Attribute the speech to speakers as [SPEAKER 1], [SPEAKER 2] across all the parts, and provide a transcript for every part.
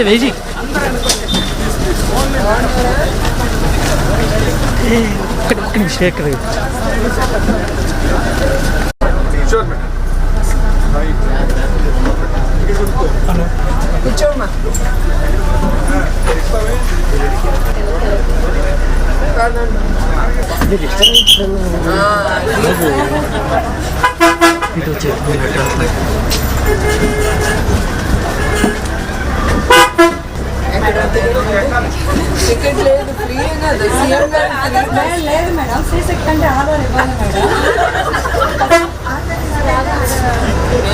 [SPEAKER 1] Waiting ఒక్క నిమిషం ఎక్కడ
[SPEAKER 2] కూర్చోమ్మా. టికెట్ లేదు, ఫ్రీ కదా. సీఎం గారు లేదు మేడం, ఫ్రీ సెక్ట్ అంటే ఆధార్ ఇవ్వాలి మేడం.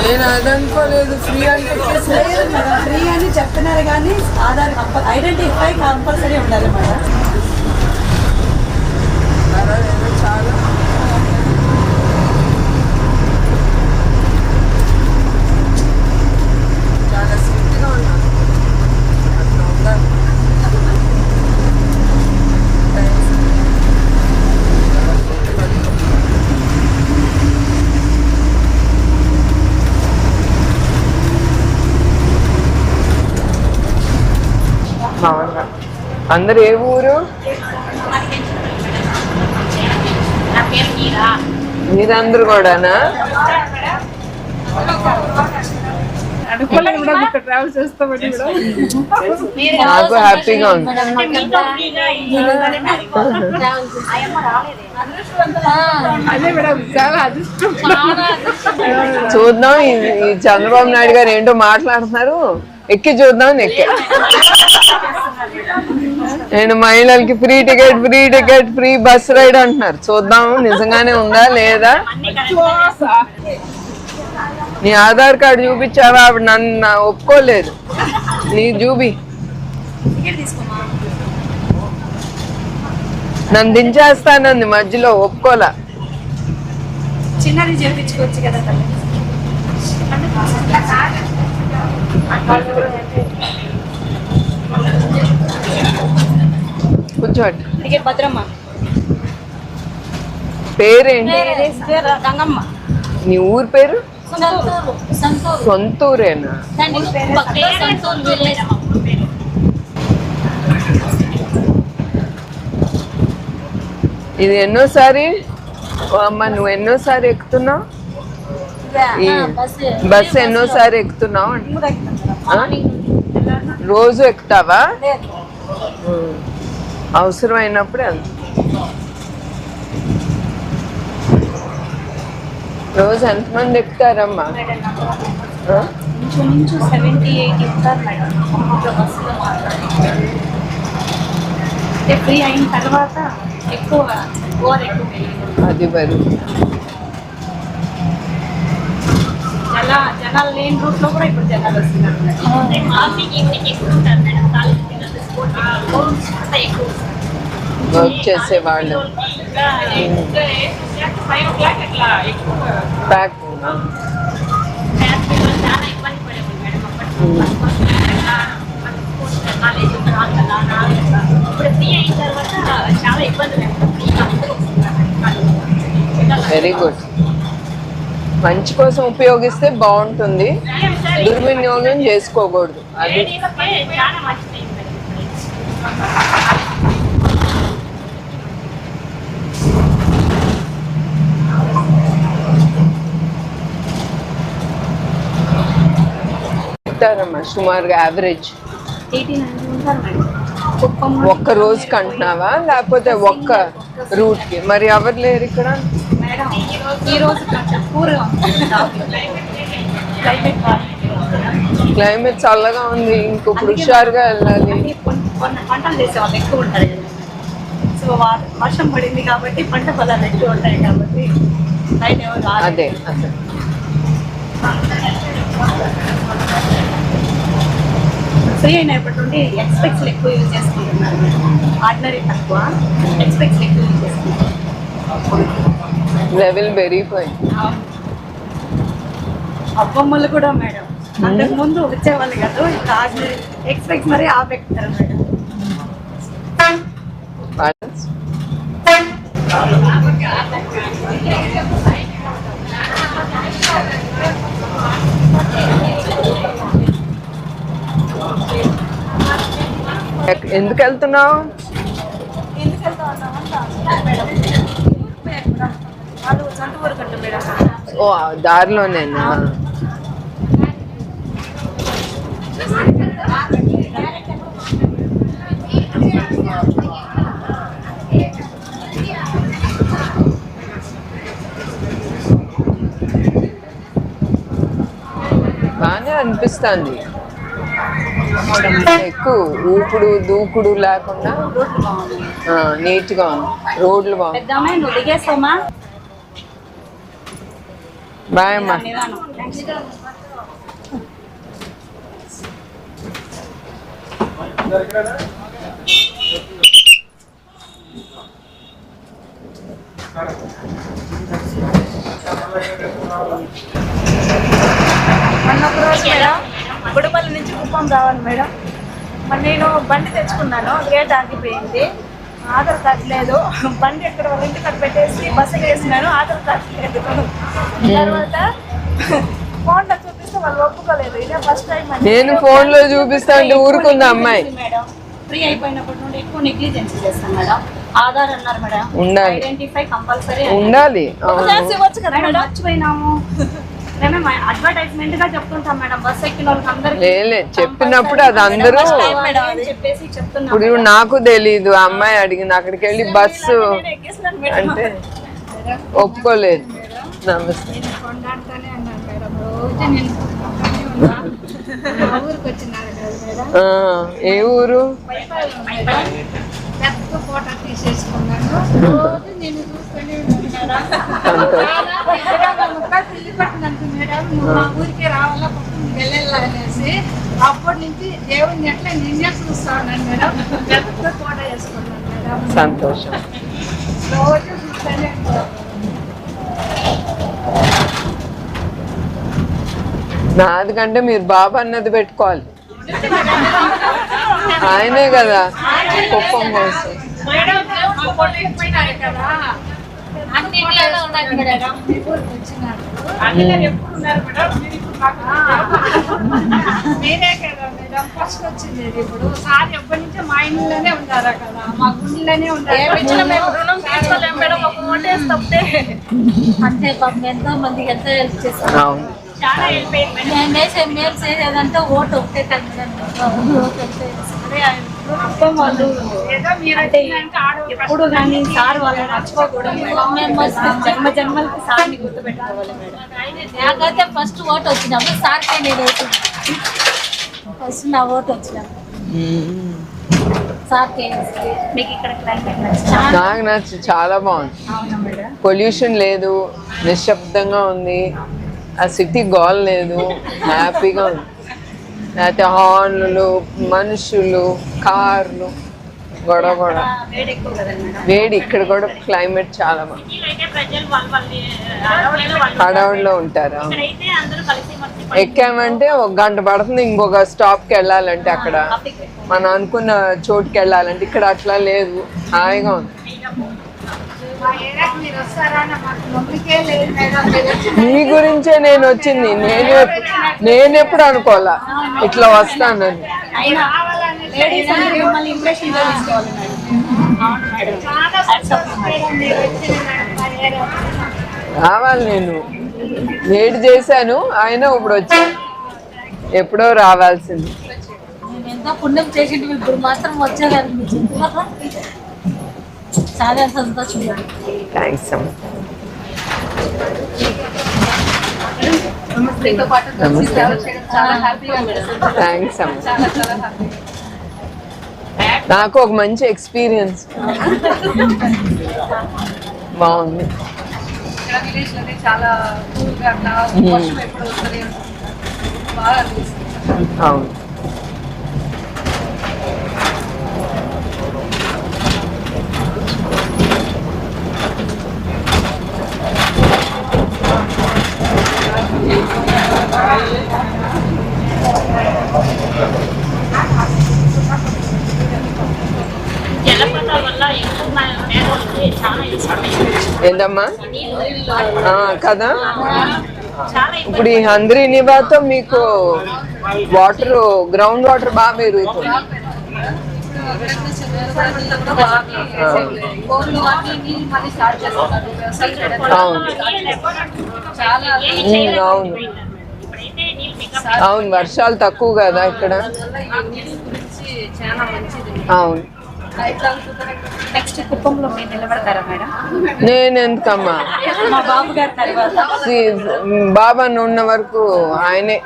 [SPEAKER 2] నేను అదనుకోలేదు, ఫ్రీ అంటే లేదు మేడం. ఫ్రీ అని చెప్తున్నారు కానీ ఆధార్ ఐడెంటిఫై కంపల్సరీ ఉండాలి మేడం. చాలా చాలా స్ట్రిక్ట్గా ఉన్నాను. అట్లా ఉండాలి. అందరు ఏ ఊరు? మీరందరూ కూడానా? నాకు హ్యాపీగా ఉంది. చూద్దాం ఈ చంద్రబాబు నాయుడు గారు ఏంటో మాట్లాడుతున్నారు, ఎక్కి చూద్దాం. ఎక్కే నేను మహిళలకి free ticket free bus ride అంటున్నారు. చూద్దాం నిజంగానే ఉందా లేదా. నీ ఆధార్ కార్డు చూపించావా? ఆవిడ నన్ను ఒప్పుకోలేదు. నీ చూపి. నన్ను దించేస్తానంది మధ్యలో, ఒప్పుకోలా.
[SPEAKER 3] చిన్నది చేయించుకోవచ్చు కదా.
[SPEAKER 2] కూర్చోండి.
[SPEAKER 3] భద్రమ్మ
[SPEAKER 2] పేరేంటి?
[SPEAKER 3] గంగమ్మ.
[SPEAKER 2] నీ ఊరు పేరు? సొంతూరేనా? ఇది ఎన్నోసారి అమ్మ, నువ్వు ఎన్నోసారి ఎక్కుతున్నావు? ఈ బస్సు ఎన్నోసారి ఎక్కుతున్నావు? రోజు ఎక్కుతావా? అవసరం అయినప్పుడే. రోజు ఎంతమంది ఎక్కుతారమ్మా?
[SPEAKER 3] ఫ్రీ అయిన తర్వాత ఎక్కువ
[SPEAKER 2] అది మరి
[SPEAKER 3] జనాలు లేని రూట్ లో కూడా ఇప్పుడు జనాలు వస్తున్నారు.
[SPEAKER 2] వర్క్ చేసే వాళ్ళు ప్యాక్. Very good. మంచి కోసం ఉపయోగిస్తే బాగుంటుంది, దుర్వినియోగం చేసుకోకూడదు. అది చెప్తారమ్మా సుమారుగా యావరేజ్? ఒక్క రోజుకి అంటున్నావా లేకపోతే ఒక్క రూట్ కి? మరి ఎవరు లేరు ఇక్కడ? క్లైమేట్ చల్లగా ఉంది, ఇంకొప్పుడు హుషారుగా వెళ్ళాలి.
[SPEAKER 3] పంటలు చేసే వాళ్ళు ఎక్కువ ఉంటారు కదా, సో వర్షం పడింది కాబట్టి పంట పొలాలు ఎక్కువ ఉంటాయి కాబట్టి
[SPEAKER 2] అదే అదే.
[SPEAKER 3] ఫ్రీ అయినప్పటి నుండి ఎక్స్పెక్ట్స్ ఎక్కువ యూజ్ చేసుకుంటున్నారు, ఆర్డినరీ తక్కువ, ఎక్స్పెక్ట్స్ ఎక్కువ యూజ్ చేసుకుంటున్నారు.
[SPEAKER 2] లెవెల్ పెరిగిపోయింది.
[SPEAKER 3] అబ్బమ్మలు కూడా మేడం అంతకు ముందు వచ్చేవాళ్ళు కాదు, ఇంకా ఆర్డినరీ ఎక్స్పెక్ట్స్ మరీ ఆపెక్తారు మేడం.
[SPEAKER 4] ఎందుకు వెళ్తున్నావు?
[SPEAKER 3] ఎందుకు వెళ్తా ఉన్నామంటే మేడం వాళ్ళు సొంత ఊరు కట్ట మేడం.
[SPEAKER 4] ఓ దారిలోనేనా? బాగానే అనిపిస్తుంది, ఎక్కువ ఊపుడు దూకుడు లేకుండా నీట్ గా ఉంది. రోడ్లు బాగుంది.
[SPEAKER 3] పెద్దమ్మ నువ్వు దిగేస్తామా?
[SPEAKER 4] బాయ్ అమ్మా.
[SPEAKER 3] మొన్న ఒక రోజు మేడం గుడిపల్లి నుంచి కుప్పం రావాలి మేడం. మరి నేను బండి తెచ్చుకున్నాను, గేట్ ఆగిపోయింది, ఆధార్ కార్డు లేదు. బండి ఎక్కడ వాళ్ళ ఇంటికి అక్కడ పెట్టేసి బస్సు వేసినాను, ఆధార్ కార్డు లేదు. తర్వాత ఫోన్లో చూపిస్తే వాళ్ళు ఒప్పుకోలేదు. ఇదే ఫస్ట్ టైం.
[SPEAKER 4] నేను ఫోన్ లో చూపిస్తా అంటే ఊరుకుందా అమ్మాయి?
[SPEAKER 3] మేడం ఫ్రీ అయిపోయినప్పటి నుండి ఎక్కువ నెగ్లిజెన్స్ చేస్తాం మేడం. ఆధార్ అన్నారు మేడం,
[SPEAKER 4] ఉండాలి,
[SPEAKER 3] ఐడెంటిఫై కంపల్సరీ
[SPEAKER 4] ఉండాలి.
[SPEAKER 3] ఇవ్వచ్చు కదా మేడం, మర్చిపోయినాము. మేము అడ్వర్టైజ్మెంట్ గా చెప్తుంటాం మేడం, బస్ ఎక్కిన వాళ్ళకి అందరికీ
[SPEAKER 4] చెప్పినప్పుడు అది అందరూ
[SPEAKER 3] చెప్పేసి చెప్తున్నాం.
[SPEAKER 4] ఇప్పుడు నాకు తెలీదు, అమ్మాయి అడిగింది, అక్కడికి వెళ్ళి బస్సు అంటే ఒప్పుకోలేదు. నమస్తే. ఏ ఊరు?
[SPEAKER 5] ఫోటో తీసేసుకున్నాను. రోజు నేను చూసుకొని పట్టినంత మేడం నువ్వు మా ఊరికే రావాలా, పక్కన వెళ్ళాలా అనేసి అప్పటి నుంచి దేవుడిని ఎట్లా నిన్నే చూస్తా ఉన్నాను మేడం. పెద్ద ఫోటో వేసుకున్నాను మేడం.
[SPEAKER 4] సంతోషం.
[SPEAKER 5] రోజు చూస్తూనే
[SPEAKER 4] నాది కంటే మీరు బాబా అన్నది పెట్టుకోవాలి, ఆయనే కదా కుప్పం కోసం.
[SPEAKER 5] నేనే కదా మేడం ఫస్ట్ వచ్చింది. ఇప్పుడు సార్ ఎప్పటి నుంచో మా ఇంట్లోనే ఉన్నారా కదా, మా గుండెలోనే
[SPEAKER 3] అంతే పాపం ఎంతో మందికి ఎంతో హెల్ప్ చేస్తాం. చాలా హెల్ప్ అయింది. మేము వేసే మేలు చేసేదంటే ఓటు ఒకటే ఎప్పుడు కానీ సార్ వాళ్ళని మర్చిపోకూడదు. జన్మ జన్మలకి సార్ని గుర్తుపెట్టుకోవాలి మేడం. నాకైతే ఫస్ట్ ఓటు వచ్చినప్పుడు సార్కే నేను ఓటు, ఫస్ట్ నా ఓటు వచ్చినప్పుడు సార్కే. మీకు ఇక్కడ క్లైమేట్
[SPEAKER 4] నాకు నచ్చి చాలా బాగుంది.
[SPEAKER 3] అవునా మేడం?
[SPEAKER 4] పొల్యూషన్ లేదు, నిశ్శబ్దంగా ఉంది, ఆ సిటీ గోల్ లేదు, హ్యాపీగా ఉంది. లేకపోతే హార్న్లు, మనుషులు, కార్లు, గొడవ గొడవ, వేడి. ఇక్కడ కూడా క్లైమేట్ చాలా బాగుంది. హడావుడిలో ఉంటారా? ఎక్కామంటే 1 గంట పడుతుంది ఇంకొక స్టాప్కి వెళ్ళాలంటే, అక్కడ మనం అనుకున్న చోటుకి వెళ్ళాలంటే. ఇక్కడ అట్లా లేదు, హాయిగా ఉంది. మీ గురించే నేను వచ్చింది, నేనెప్పుడు అనుకోవాలా ఇట్లా వస్తానని. రావాలి, నేను వెయిట్ చేశాను, ఆయన ఇప్పుడు వచ్చాను. ఎప్పుడో రావాల్సింది.
[SPEAKER 3] ఎంతో పుణ్యం చేసింది, ఇప్పుడు మాత్రం వచ్చేదాన్ని చాలా సంతోషం.
[SPEAKER 4] థ్యాంక్స్ అమ్మ. థ్యాంక్స్ అమ్మ. నాకు ఒక మంచి ఎక్స్పీరియన్స్ బాగుంది. అవును.
[SPEAKER 3] జలపాతాల వల్ల ఎక్కువ మేఘాలకి చాలా ఇష్టం.
[SPEAKER 4] ఏంటమ్మా కదా? ఇప్పుడు ఈ హంద్రీ నివాతో మీకు వాటర్ గ్రౌండ్ వాటర్ బాగా పెరుగుతుంది. అవును అవును అవును, వర్షాలు తక్కువ కదా ఇక్కడ. అవును.
[SPEAKER 3] నెక్స్ట్ కుప్పంలో మీరు నిలబడతారా మేడం?
[SPEAKER 4] నేను ఎందుకమ్మా,
[SPEAKER 3] మా బాబు గారి తర్వాత
[SPEAKER 4] బాబా ఉన్న వరకు ఆయనే.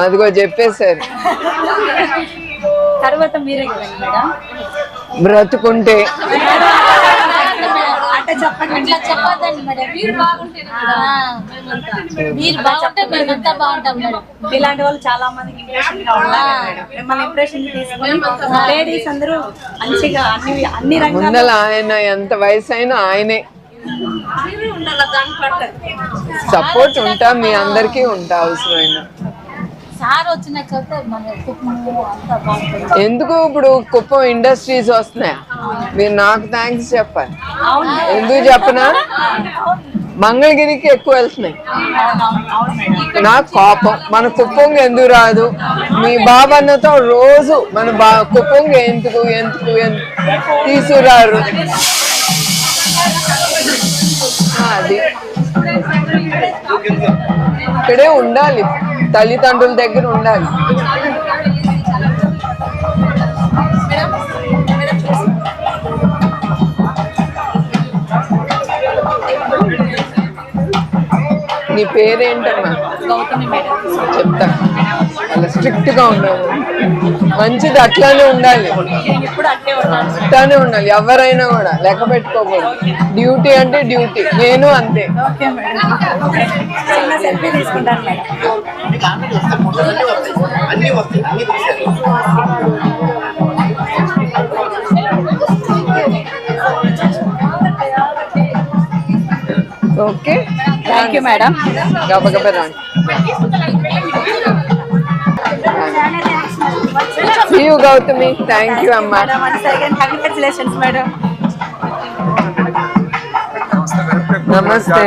[SPEAKER 4] అదిగో చెప్పేశారు.
[SPEAKER 3] తర్వాత మీరే కదండి మేడం.
[SPEAKER 4] బ్రతుకుంటే
[SPEAKER 3] అంటే చెప్పండి.
[SPEAKER 5] చెప్పదండి మేడం, మీరు బాగుంటే మీరు బాగుంటే మేమంతా బాగుంటాం మేడం.
[SPEAKER 3] ఇలాంటి వాళ్ళు చాలా మందికి ఇంప్రెషన్ గా ఉండాలి మేడం. మిమ్మల్ని ఇంప్రెషన్ తీసుకొని లేడీస్ అందరూ మంచిగా అన్ని రంగాల్లో
[SPEAKER 4] ముందల ఆయన ఎంత వయసు అయినా ఆయనే సపోర్ట్ ఉంటా, మీ అందరికీ ఉంటా అవసరమైన.
[SPEAKER 5] సార్ వచ్చినాకైతే మన కుటుంబం అంతా బాగుంటుంది.
[SPEAKER 4] ఎందుకు ఇప్పుడు కుప్పం ఇండస్ట్రీస్ వస్తున్నాయా, మీరు నాకు థ్యాంక్స్ చెప్పాలి. ఎందుకు చెప్పనా, మంగళగిరికి ఎక్కువ వెళ్తున్నాయి. నాకు కోపం, మన కుప్పంకి ఎందుకు రాదు? మీ బాబన్నతో రోజు మన కుప్పంకి ఎందుకు ఎందుకు తీసుకురారు? అది ఇక్కడే ఉండాలి, తల్లిదండ్రుల దగ్గర ఉండాలి. నీ పేరేంటమ్మా?
[SPEAKER 3] గౌతమి మేడం.
[SPEAKER 4] చెప్తా, అలా స్ట్రిక్ట్ గా ఉండాలి. మంచిది, అట్లానే ఉండాలి.
[SPEAKER 3] ఇప్పుడు అట్లే ఉన్నాను.
[SPEAKER 4] అట్లానే ఉండాలి, ఎవరైనా కూడా లెక్క పెట్టుకోకూడదు. డ్యూటీ అంటే డ్యూటీ, నేను అంతే.
[SPEAKER 3] Okay madam. చిన్న సెల్ఫీ తీసుకుంటాను madam.
[SPEAKER 4] Okay,
[SPEAKER 3] thank you madam.
[SPEAKER 4] గబగబా రాండి. See you, Gautami. Thank you, Amma.
[SPEAKER 3] Madam, once again, congratulations, madam.
[SPEAKER 4] Namaste.